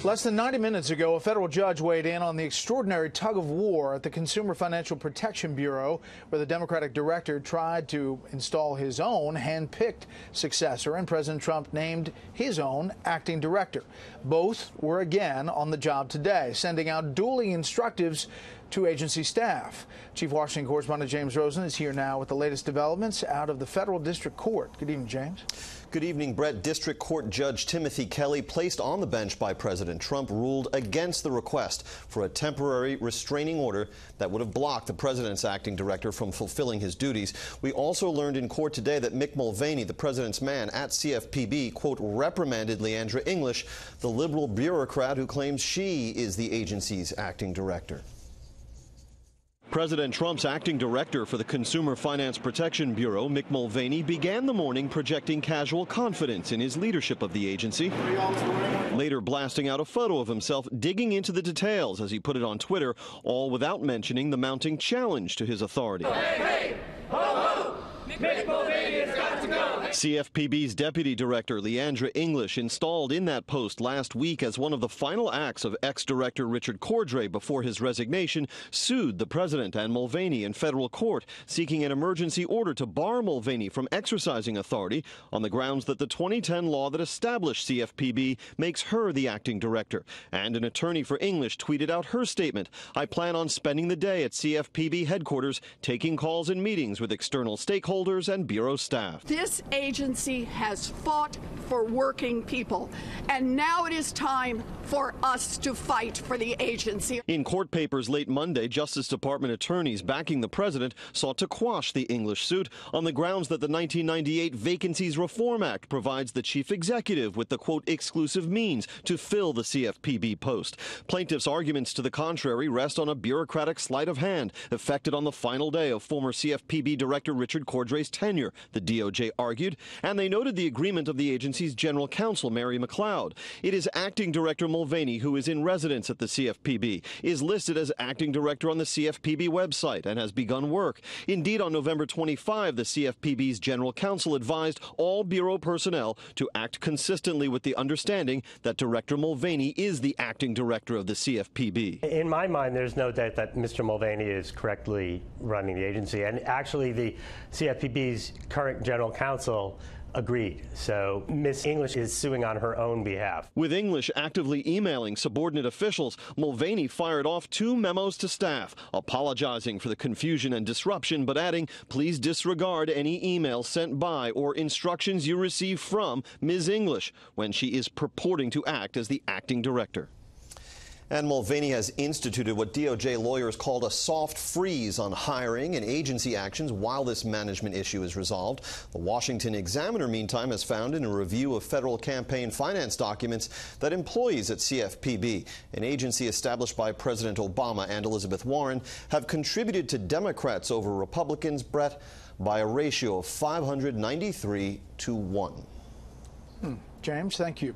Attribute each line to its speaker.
Speaker 1: Less than 90 minutes ago, a federal judge weighed in on the extraordinary tug of war at the Consumer Financial Protection Bureau, where the Democratic director tried to install his own hand-picked successor, and President Trump named his own acting director. Both were again on the job today, sending out dueling instructives to agency staff. Chief Washington correspondent James Rosen is here now with the latest developments out of the federal district court. Good evening, James.
Speaker 2: Good evening, Brett. District Court Judge Timothy Kelly, placed on the bench by President Trump, ruled against the request for a temporary restraining order that would have blocked the president's acting director from fulfilling his duties. We also learned in court today that Mick Mulvaney, the president's man at CFPB, quote, reprimanded Leandra English, the liberal bureaucrat who claims she is the agency's acting director. President Trump's acting director for the Consumer Finance Protection Bureau, Mick Mulvaney, began the morning projecting casual confidence in his leadership of the agency, later blasting out a photo of himself digging into the details, as he put it on Twitter, all without mentioning the mounting challenge to his authority.
Speaker 3: Hey, hey, ho, ho, Mick Mulvaney has got to go.
Speaker 2: CFPB's deputy director, Leandra English, installed in that post last week as one of the final acts of ex-director Richard Cordray before his resignation, sued the president and Mulvaney in federal court, seeking an emergency order to bar Mulvaney from exercising authority on the grounds that the 2010 law that established CFPB makes her the acting director. And an attorney for English tweeted out her statement, "I plan on spending the day at CFPB headquarters, taking calls and meetings with external stakeholders and bureau staff."
Speaker 4: This agency has fought for working people, and now it is time for us to fight for the agency.
Speaker 2: In court papers late Monday, Justice Department attorneys backing the president sought to quash the English suit on the grounds that the 1998 Vacancies Reform Act provides the chief executive with the, quote, exclusive means to fill the CFPB post. Plaintiffs' arguments to the contrary rest on a bureaucratic sleight of hand effected on the final day of former CFPB Director Richard Cordray's tenure, the DOJ argued, and they noted the agreement of the agency's general counsel, Mary McLeod. It is acting director Mulvaney who is in residence at the CFPB, is listed as acting director on the CFPB website, and has begun work. Indeed, on November 25, the CFPB's general counsel advised all bureau personnel to act consistently with the understanding that Director Mulvaney is the acting director of the CFPB.
Speaker 5: In my mind, there's no doubt that Mr. Mulvaney is correctly running the agency, and actually the CFPB's current general counsel agreed. So Ms. English is suing on her own behalf.
Speaker 2: With English actively emailing subordinate officials, Mulvaney fired off 2 memos to staff, apologizing for the confusion and disruption, but adding, please disregard any emails sent by or instructions you receive from Ms. English when she is purporting to act as the acting director. And Mulvaney has instituted what DOJ lawyers called a soft freeze on hiring and agency actions while this management issue is resolved. The Washington Examiner, meantime, has found in a review of federal campaign finance documents that employees at CFPB, an agency established by President Obama and Elizabeth Warren, have contributed to Democrats over Republicans, Brett, by a ratio of 593 to 1.
Speaker 1: James, thank you.